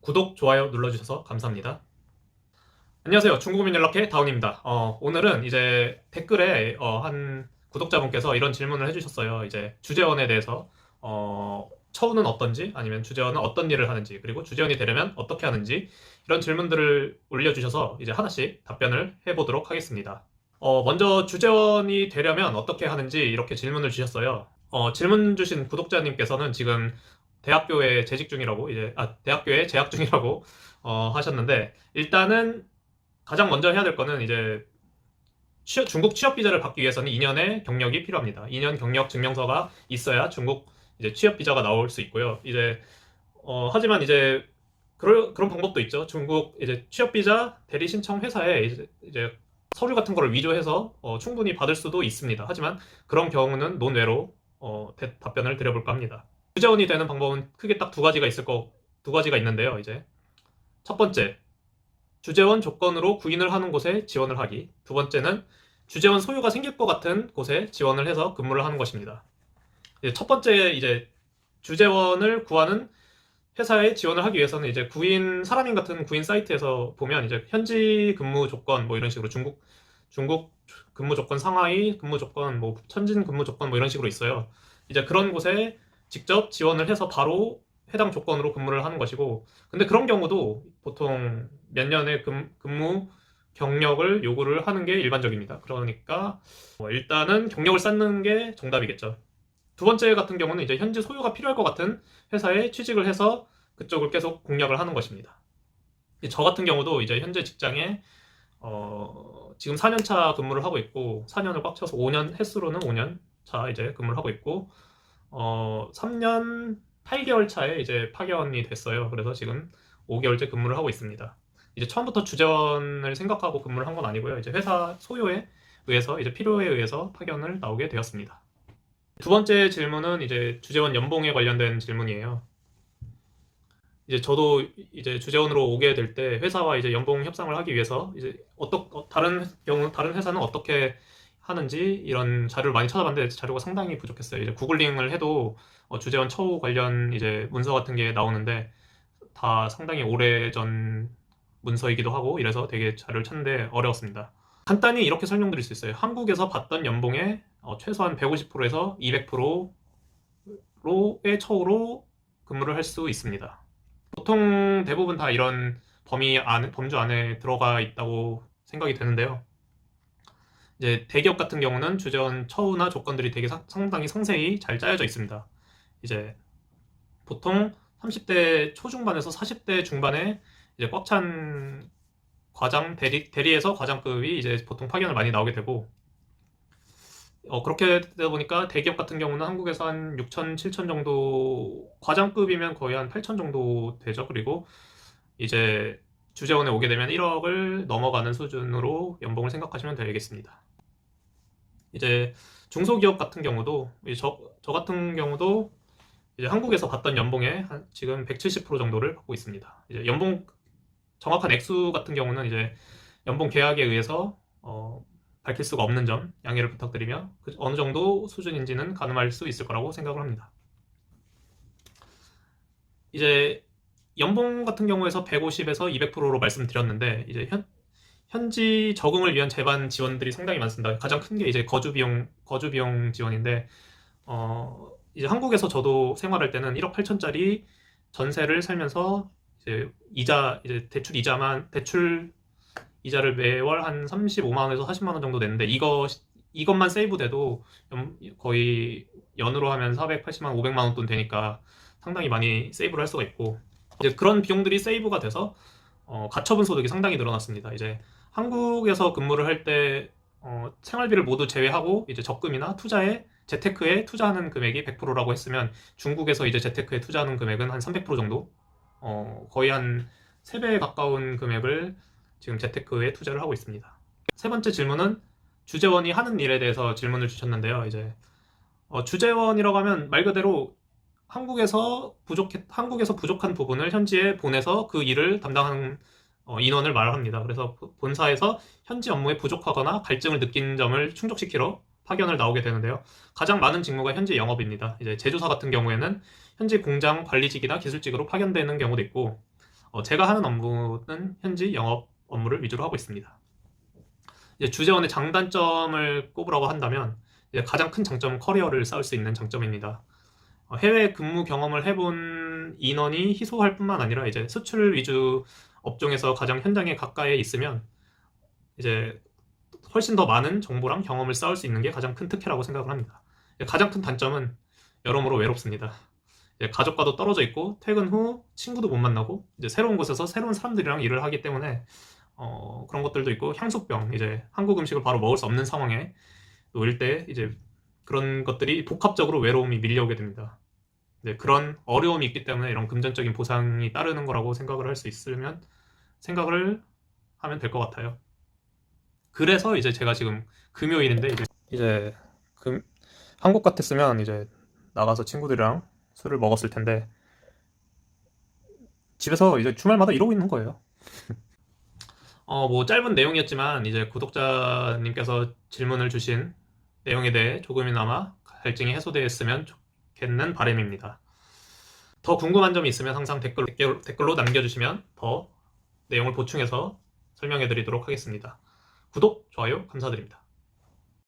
구독, 좋아요 눌러주셔서 감사합니다. 안녕하세요. 중국어민연락회 다운입니다. 오늘은 이제 댓글에 한 구독자분께서 이런 질문을 해주셨어요. 이제 주재원에 대해서 처우는 어떤지, 아니면 주재원은 어떤 일을 하는지, 그리고 주재원이 되려면 어떻게 하는지, 이런 질문들을 올려주셔서 이제 하나씩 답변을 해보도록 하겠습니다. 먼저 주재원이 되려면 어떻게 하는지 이렇게 질문을 주셨어요. 질문 주신 구독자님께서는 지금 대학교에 재직 중이라고 대학교에 재학 중이라고 하셨는데, 일단은 가장 먼저 해야 될 거는 이제 중국 취업 비자를 받기 위해서는 2년의 경력이 필요합니다. 2년 경력 증명서가 있어야 중국 이제 취업 비자가 나올 수 있고요. 이제 하지만 이제 그런 방법도 있죠. 중국 이제 취업 비자 대리 신청 회사에 이제 서류 같은 거를 위조해서 충분히 받을 수도 있습니다. 하지만 그런 경우는 논외로 답변을 드려볼까 합니다. 주재원이 되는 방법은 크게 딱 두 가지가 있는데요. 이제 첫 번째, 주재원 조건으로 구인을 하는 곳에 지원을 하기. 두 번째는 주재원 소유가 생길 것 같은 곳에 지원을 해서 근무를 하는 것입니다. 이제 첫 번째, 이제 주재원을 구하는 회사에 지원을 하기 위해서는 이제 사람인 같은 구인 사이트에서 보면 이제 현지 근무 조건 뭐 이런 식으로 중국 근무 조건, 상하이 근무 조건, 뭐 천진 근무 조건 뭐 이런 식으로 있어요. 이제 그런 곳에 직접 지원을 해서 바로 해당 조건으로 근무를 하는 것이고, 근데 그런 경우도 보통 몇 년의 근무 경력을 요구를 하는 게 일반적입니다. 그러니까 일단은 경력을 쌓는 게 정답이겠죠. 두 번째 같은 경우는 이제 현지 소유가 필요할 것 같은 회사에 취직을 해서 그쪽을 계속 공략을 하는 것입니다. 저 같은 경우도 이제 현재 직장에 지금 4년 차 근무를 하고 있고, 4년을 꽉 채워서 5년 횟수로는 5년 차 이제 근무를 하고 있고, 3년 8개월 차에 이제 파견이 됐어요. 그래서 지금 5개월째 근무를 하고 있습니다. 이제 처음부터 주재원을 생각하고 근무를 한 건 아니고요. 이제 회사 소요에 의해서, 이제 필요에 의해서 파견을 나오게 되었습니다. 두 번째 질문은 이제 주재원 연봉에 관련된 질문이에요. 이제 저도 이제 주재원으로 오게 될 때 회사와 이제 연봉 협상을 하기 위해서 이제 다른 회사는 어떻게 하는지 이런 자료를 많이 찾아봤는데 자료가 상당히 부족했어요. 이제 구글링을 해도 주재원 처우 관련 이제 문서 같은 게 나오는데 다 상당히 오래전 문서이기도 하고 이래서 되게 자료를 찾는데 어려웠습니다. 간단히 이렇게 설명드릴 수 있어요. 한국에서 받던 연봉의 최소한 150%에서 200%로의 처우로 근무를 할 수 있습니다. 보통 대부분 다 이런 범주 안에 들어가 있다고 생각이 되는데요. 이제 대기업 같은 경우는 주재원 처우나 조건들이 되게 상당히 상세히 잘 짜여져 있습니다. 이제 보통 30대 초중반에서 40대 중반에 이제 꽉 찬 대리에서 과장급이 이제 보통 파견을 많이 나오게 되고, 그렇게 되다 보니까 대기업 같은 경우는 한국에서 한 6천, 7천 정도, 과장급이면 거의 한 8천 정도 되죠. 그리고 이제 주재원에 오게 되면 1억을 넘어가는 수준으로 연봉을 생각하시면 되겠습니다. 이제 중소기업 같은 경우도, 저 같은 경우도 이제 한국에서 받던 연봉의 지금 170% 정도를 받고 있습니다. 이제 정확한 액수 같은 경우는 이제 연봉 계약에 의해서 밝힐 수가 없는 점 양해를 부탁드리며, 어느 정도 수준인지는 가늠할 수 있을 거라고 생각을 합니다. 이제 연봉 같은 경우에서 150에서 200%로 말씀드렸는데, 이제 현지 적응을 위한 재반 지원들이 상당히 많습니다. 가장 큰 게 이제 거주 비용 지원인데, 이제 한국에서 저도 생활할 때는 1억 8천짜리 전세를 살면서 이제 대출 이자를 매월 한 35만 원에서 40만 원 정도 냈는데, 이것만 세이브돼도 거의 연으로 하면 480만 원, 500만 원 돈 되니까 상당히 많이 세이브를 할 수가 있고, 이제 그런 비용들이 세이브가 돼서 가처분 소득이 상당히 늘어났습니다. 이제 한국에서 근무를 할 때 생활비를 모두 제외하고 이제 적금이나 재테크에 투자하는 금액이 100%라고 했으면, 중국에서 이제 재테크에 투자하는 금액은 한 300% 정도, 거의 한 3배에 가까운 금액을 지금 재테크에 투자를 하고 있습니다. 세 번째 질문은 주재원이 하는 일에 대해서 질문을 주셨는데요. 이제 주재원이라고 하면 말 그대로 한국에서 부족한 부분을 현지에 보내서 그 일을 담당하는 인원을 말합니다. 그래서 본사에서 현지 업무에 부족하거나 갈증을 느낀 점을 충족시키러 파견을 나오게 되는데요. 가장 많은 직무가 현지 영업입니다. 이제 제조사 같은 경우에는 현지 공장 관리직이나 기술직으로 파견되는 경우도 있고, 제가 하는 업무는 현지 영업 업무를 위주로 하고 있습니다. 이제 주재원의 장단점을 꼽으라고 한다면 이제 가장 큰 장점은 커리어를 쌓을 수 있는 장점입니다. 해외 근무 경험을 해본 인원이 희소할 뿐만 아니라 이제 수출 위주 업종에서 가장 현장에 가까이 있으면 이제 훨씬 더 많은 정보랑 경험을 쌓을 수 있는 게 가장 큰 특혜라고 생각을 합니다. 가장 큰 단점은 여러모로 외롭습니다. 가족과도 떨어져 있고 퇴근 후 친구도 못 만나고 이제 새로운 곳에서 새로운 사람들이랑 일을 하기 때문에 그런 것들도 있고 향수병 이제 한국 음식을 바로 먹을 수 없는 상황에 놓일 때 이제 그런 것들이 복합적으로 외로움이 밀려오게 됩니다. 그런 어려움이 있기 때문에 이런 금전적인 보상이 따르는 거라고 생각을 할 수 있으면 생각을 하면 될 것 같아요. 그래서 이제 제가 지금 금요일인데 이제 한국 같았으면 이제 나가서 친구들이랑 술을 먹었을 텐데 집에서 이제 주말마다 이러고 있는 거예요. 뭐 짧은 내용이었지만 이제 구독자님께서 질문을 주신 내용에 대해 조금이나마 갈증이 해소되었으면 좋겠는 바람입니다. 더 궁금한 점이 있으면 항상 댓글로 남겨주시면 더 내용을 보충해서 설명해 드리도록 하겠습니다. 구독, 좋아요 감사드립니다.